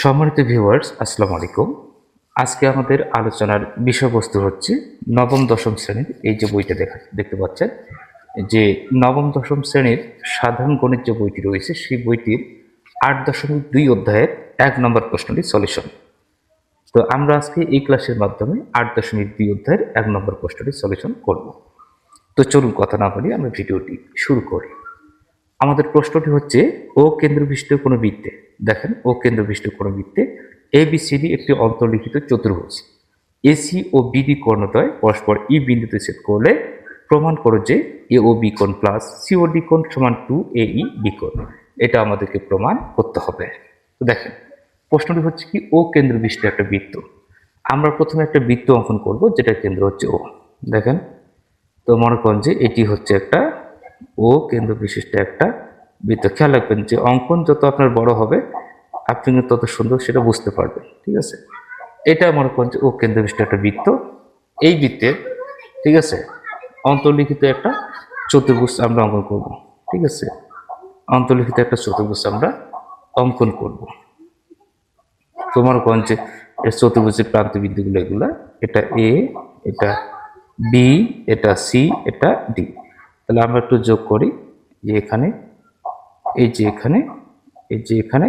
সম্মানিত ভিউয়ার্স, আসসালামু আলাইকুম। আজকে আমাদের আলোচনার বিষয়বস্তু হচ্ছে নবম দশম শ্রেণীর এই যে বইটা দেখতে পাচ্ছেন, যে নবম দশম শ্রেণীর সাধারণ গণিত যে বইটি রয়েছে সেই বইটির 8.2 অধ্যায়ের 1 নম্বর প্রশ্নটি সলিউশন। তো আমরা আজকে এই ক্লাসের মাধ্যমে 8.2 অধ্যায়ের 1 নম্বর প্রশ্নটি সলিউশন করব। তো চলুন কথা না বলি আমরা ভিডিওটি শুরু করি। আমাদের প্রশ্নটি হচ্ছে, ও কেন্দ্রবিষ্ট কোনো বৃত্তে, দেখেন ও কেন্দ্রবিষ্ট কোনো বৃত্তে এবিসিডি একটি অন্তর্লিখিত চতুর্ভুজ, এসি ও বিডি কর্ণদ্বয় পরস্পর ই বিন্দুতে ছেদ করলে প্রমাণ করো যে এ ও বি কোণ প্লাস সি ও ডি কোণ সমান 2AE বি কোণ। এটা আমাদেরকে প্রমাণ করতে হবে। তো দেখেন প্রশ্নটি হচ্ছে কি, ও কেন্দ্রবিষ্ট একটা বৃত্ত। আমরা প্রথমে একটা বৃত্ত অঙ্কন করব যেটা কেন্দ্র হচ্ছে ও। দেখেন, তো মনে করেন যে এটি হচ্ছে একটা ও কেন্দ্র বিশিষ্ট একটা বৃত্ত। খেয়াল রাখবেন যে অঙ্কন যত আপনার বড় হবে আপনি তত সুন্দর সেটা বুঝতে পারবেন। ঠিক আছে, এটা মনে করেন যে ও কেন্দ্র বিশিষ্ট একটা বৃত্ত। এই বৃত্তের, ঠিক আছে, অন্তর্লিখিত একটা চতুর্ভুজ আমরা অঙ্কন করব। ঠিক আছে, অন্তর্লিখিত একটা চতুর্ভুজ আমরা অঙ্কন করব। তো মনে করেন যে চতুর্ভুজের প্রান্ত বিন্দুগুলো এগুলা, এটা এ, এটা বি, এটা সি, এটা ডি। তাহলে আমরা একটু যোগ করি, যে এখানে, এই যে এখানে, এই যে এখানে,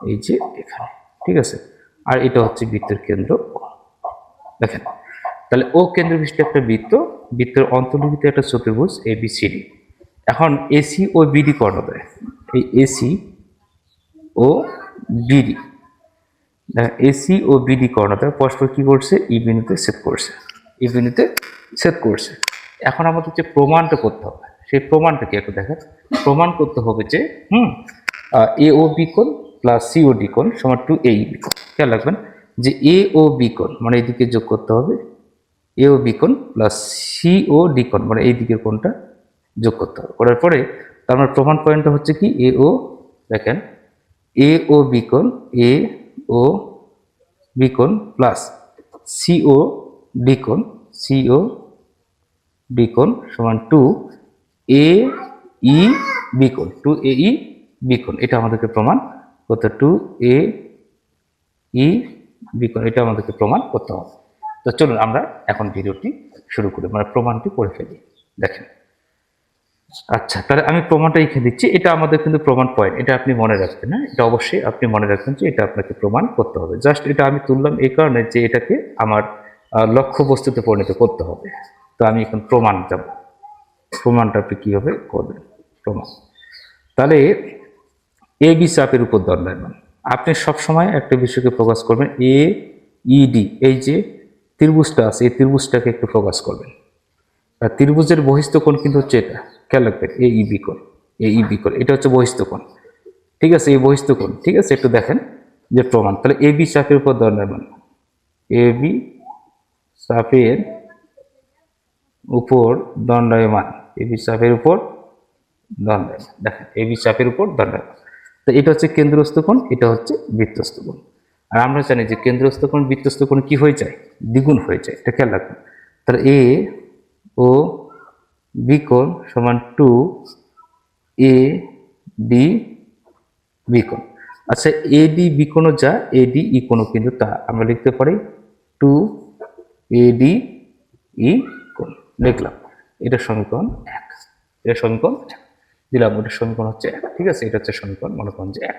এই যে এখানে। ঠিক আছে, আর এটা হচ্ছে বৃত্তের কেন্দ্র। দেখেন, তাহলে ও কেন্দ্র বিশিষ্ট একটা বৃত্ত, বৃত্তের অন্তর্লিখিত একটা চতুর্ভুজ এবিসিডি। এখন এসি ও বিডি কর্ণদ্বয়, এই এসি ও বিডি, এসি ও বিডি কর্ণদ্বয় পরস্পর কি করছে, ই বিন্দুতে ছেদ করছে, ই বিন্দুতে ছেদ করছে। এখন আমাদের যে প্রমাণটা করতে হবে, সেই প্রমাণটা কি একটু দেখেন। প্রমাণ করতে হবে যে এ ও বি কোণ প্লাস সি ও ডি কোণ সমান 2AE বি কোণ। খেয়াল রাখবেন যে এ ও বি কোণ মানে এইদিকে যোগ করতে হবে, এ ও বি কোণ প্লাস সি ও ডি কোণ মানে এই দিকের কোণটা যোগ করতে হবে। করার পরে তার মানে প্রমাণ পয়েন্টটা হচ্ছে কি, এ ও, দেখেন এ ও বি কোণ, এ ও বি কোণ প্লাস সি ও ডি কোণ, সি ও ডি কোণ সমান 2AE বি কোণ, 2AE বি কোণ। এটা আমাদেরকে প্রমাণ করতে, 2AE বি কোণ, এটা আমাদেরকে প্রমাণ করতে হবে। তো চলুন আমরা এখন ভিডিওটি শুরু করি, মানে প্রমাণটি করে ফেলি। দেখেন, আচ্ছা তাহলে আমি প্রমাণটা লিখে দিচ্ছি। এটা আমাদের কিন্তু প্রমাণ পয়েন্ট, এটা আপনি মনে রাখবেন। না, এটা অবশ্যই আপনি মনে রাখবেন যে এটা আপনাকে প্রমাণ করতে হবে। জাস্ট এটা আমি তুললাম এই কারণে যে এটাকে আমার লক্ষ্য বস্তুতে পরিণত করতে হবে। তো আমি এখন প্রমাণ যাব, প্রমাণটা আপনি কিভাবে করবেন। প্রমাণ, তাহলে এ বি চাপের উপর দণ্ডায়মান। আপনি সবসময় একটা বিষয়কে ফোকাস করবেন, এ ইডি, এই যে ত্রিভুজটা আছে এই ত্রিভুজটাকে একটু ফোকাস করবেন। আর ত্রিভুজের বহিস্থ কোণ কিন্তু হচ্ছে এটা, খেয়াল রাখবেন, এ ইবি কোণ, এ ইবি কোণ, এটা হচ্ছে বহিস্থ কোণ। ঠিক আছে, এই বহিস্থ কোণ। ঠিক আছে, একটু দেখেন যে প্রমাণ, তাহলে এ বি চাপের উপর দণ্ডায়মান, এ বি চাপের উপর দণ্ডায়মান, এ বি চাপের উপর দণ্ডায়মান। দেখেন এ বি চাপের উপর দণ্ডায়মান। তো এটা হচ্ছে কেন্দ্রস্থ কোণ, এটা হচ্ছে বৃত্তস্থ কোণ। আর আমরা জানি যে কেন্দ্রস্থ কোণ বৃত্তস্থ কোণ কি হয়ে যায়, দ্বিগুণ হয়ে যায়। এটা খেয়াল রাখবেন। তাহলে এ ও বি কোণ সমান 2AD বি কোণ। আচ্ছা, এডি বি কোণও যা, এডি ই কোণও কিন্তু তা। আমরা লিখতে পারি 2AD ই কোণ, লিখলাম। এটা সমীকরণ 1, এটা সমীকরণ 1 দিলাম, ওটা সমীকরণ হচ্ছে 1। ঠিক আছে, এটা হচ্ছে সমীকরণ মনে করেন যে 1।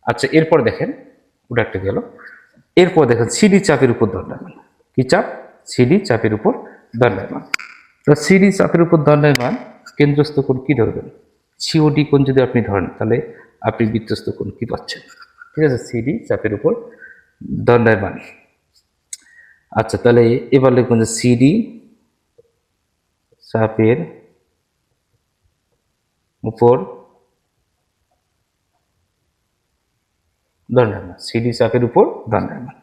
আচ্ছা, এরপর দেখেন, ওটা একটা গেল। এরপর দেখেন সিডি চাপের উপর দণ্ডায়মান। কি চাপ, সিডি চাপের উপর দণ্ডায়মান। তো সিডি চাপের উপর দণ্ডায়মান কেন্দ্রস্থ কোণ কি ধরবেন, সিওডি কোণ যদি আপনি ধরেন তাহলে আপনি বৃত্তস্থ কোণ কি পাচ্ছেন। ঠিক আছে, সিডি চাপের উপর দণ্ডায়মান। আচ্ছা, তাহলে এবার লিখবেন যে সিডি চাপের উপর দণ্ডায়মান, সিডি চাপের উপর দণ্ডায়মান।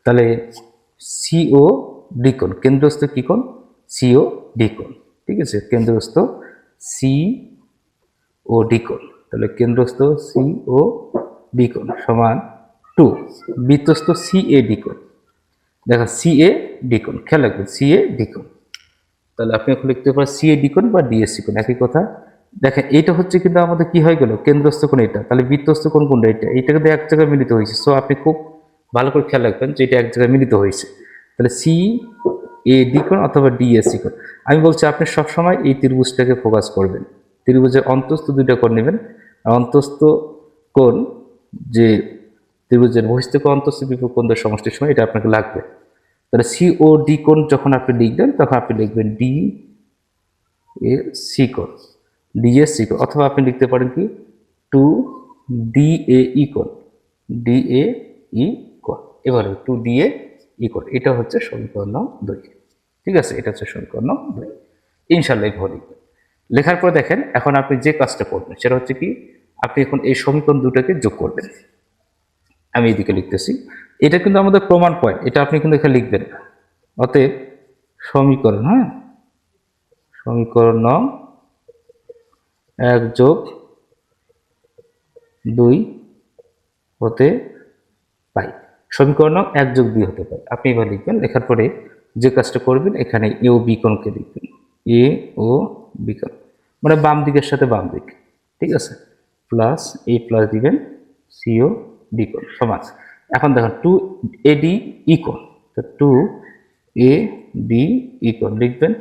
তাহলে সিও ডি কোণ, কেন্দ্রস্থ কি কোণ, সিও ডি কোণ। ঠিক আছে, কেন্দ্রস্থ সি ও ডি কোণ। তাহলে কেন্দ্রস্থ সি ও ডি কোণ সমান 2, বৃত্তস্থ সি এ ডি কোণ। দেখো সি এ ডি কোণ, খেয়াল রাখবেন সি এ ডি কোণ। তাহলে আপনি এখন লিখতে পারেন সি এ ডি কোণ বা ডিএসসি কোণ, একই কথা। দেখেন এইটা হচ্ছে কিন্তু আমাদের কি হয়ে গেল, কেন্দ্রস্থ কোণ এটা, তাহলে বৃত্তস্থ কোণ কোনটা, এটা কিন্তু এক জায়গায় মিলিত হয়েছে। সো আপনি খুব ভালো করে খেয়াল রাখবেন যে এটা এক জায়গায় মিলিত হয়েছে। তাহলে সি এ ডি কোণ অথবা ডি এ সি কোণ। আমি বলছি আপনি সবসময় এই ত্রিভুজটাকে ফোকাস করবেন, ত্রিভুজের অন্তস্থ দুইটা কোণ নেবেন, আর অন্তস্থ কোণ যে ত্রিভুজের বহিস্থ কোণ অন্তস্থ বিপরীত কোণের সমষ্টির সময় এটা আপনাকে লাগবে। তাহলে সি ও ডি কোণ যখন আপনি লিখবেন তখন আপনি লিখবেন ডি এ সি কোণ, ডি এ সি কোণ, অথবা আপনি লিখতে পারেন কি টু ডি এ ই কোণ, ডি এ ই কোণ। এবারে টু ডি এ ই কোণ, এটা হচ্ছে সমীকরণ নং 2। ঠিক আছে, এটা হচ্ছে সমীকরণ নং 2। ইনশাল্লাহ এইভাবে লিখবেন। লেখার পর দেখেন এখন আপনি যে কাজটা করবেন সেটা হচ্ছে কি, আপনি এখন এই সমীকরণ দুটাকে যোগ করবেন। আমি এদিকে লিখতেছি, এটা কিন্তু আমাদের প্রমাণ পয়েন্ট, এটা আপনি কিন্তু এখানে লিখবেন। অতএব সমীকরণ, হ্যাঁ, সমীকরণ নং 1+2 হতে পাই, সমীকরণ নং 1+2 হতে পাই। আপনি এবার লিখবেন, লেখার পরে যে কাজটা করবেন এখানে এ ও বি কোণকে লিখবেন, এ ও বি কোণ মানে বাম দিকের সাথে বাম দিক, ঠিক আছে, প্লাস এ প্লাস দিবেন সি ও ডি কোণ সমান। এখন দেখেন টু এ ডি ই কোণ, তো টু এ ডি ই কোণ লিখবেন,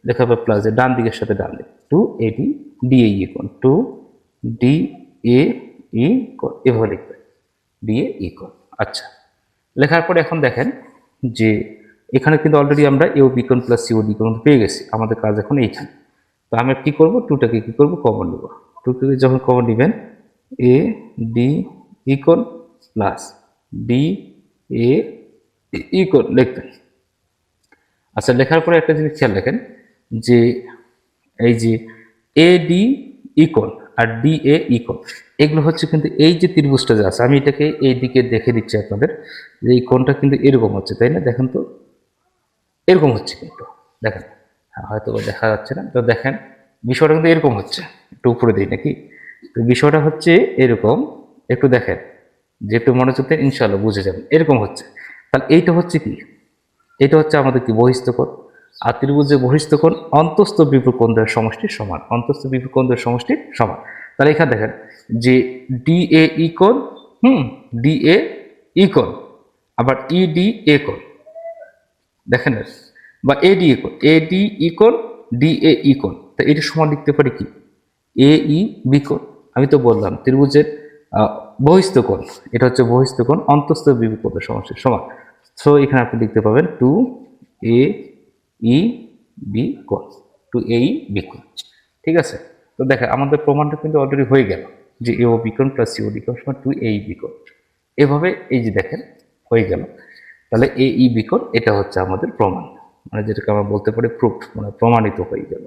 লেখার পর প্লাস ডান দিকের সাথে ডান দিক, to A D D A E কোণ, টু ডি এ ই কোণ, এভাবে লিখবেন ডি এ ই কোণ। আচ্ছা, লেখার পরে এখন দেখেন যে এখানে কিন্তু অলরেডি আমরা এ ও বি কোণ প্লাস সি ও ডি কোণ পেয়ে গেছি, আমাদের কাজ এখন এইখানে। তো আমরা কি করব, টুটাকে কি করব, কমন নেব। টুটাকে যখন কমন নেবেন এ ডি ই কোণ প্লাস ডি এ ই কোণ লিখবেন। আচ্ছা, লেখার পরে একটা জিনিস খেয়াল রাখেন যে এই যে এ ডি ই কোণ আর ডি এ ই কোণ এগুলো হচ্ছে কিন্তু এই যে ত্রিভুজটা যে আছে, আমি এটাকে এই দিকে দেখে দিচ্ছি আপনাদের, যে এই কোণটা কিন্তু এরকম হচ্ছে, তাই না? দেখেন তো এরকম হচ্ছে কিন্তু, দেখেন, হয়তো দেখা যাচ্ছে না, তো দেখেন বিষয়টা কিন্তু এরকম হচ্ছে, একটু উপরে দিই নাকি, তো বিষয়টা হচ্ছে এরকম, একটু দেখেন যে একটু মনোযোগ দেন, ইনশাআল্লাহ বুঝে যাবেন, এরকম হচ্ছে। তাহলে এইটা হচ্ছে কি, এটা হচ্ছে আমাদের কি বহিস্থ কোণ, আর ত্রিভুজের বহিস্থ কোণ অন্তস্থ বিপরীত কোণ দ্বয়ের সমষ্টির সমান, অন্তস্থ বিপরীত কোণ দ্বয়ের সমষ্টির সমান। তাহলে এখানে দেখেন যে ডি এ ই কোণ, ডি এ ই কোণ, আবার ই ডি এ কোণ, দেখেন বা এডি কোণ, এডি ই কোণ, ডি এ ই কোণ, তা এটা সমান লিখতে পারি কি এ ই বি কোণ। আমি তো বললাম ত্রিভুজের বহিস্থ কোণ, এটা হচ্ছে বহিস্থ কোণ অন্তস্থ বিপরীত কোণের সমষ্টির সমান। সো এখানে আপনি লিখতে পাবেন টু এ ই বি কোণ, টু এ ই বি কোণ। ঠিক আছে, তো দেখেন আমাদের প্রমাণটা কিন্তু অলরেডি হয়ে গেল যে এ ও বি কোণ প্লাস সি ও ডি কোণ সমান টু এ ই বি কোণ। এভাবে এই যে দেখেন হয়ে গেল। তাহলে এ ই বি কোণ এটা হচ্ছে আমাদের প্রমাণ, মানে যেটাকে আমরা বলতে পারি প্রুফ, মানে প্রমাণিত হয়ে গেল।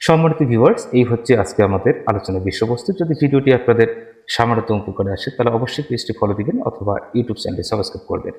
সম্মানিত ভিউয়ার্স, এই হচ্ছে আজকে আমাদের আলোচনার বিষয়বস্তু। যদি ভিডিওটি আপনাদের সামান্যতম উপকারে আসে তাহলে অবশ্যই পেজটি ফলো দিবেন অথবা ইউটিউব চ্যানেলটি সাবস্ক্রাইব করবেন।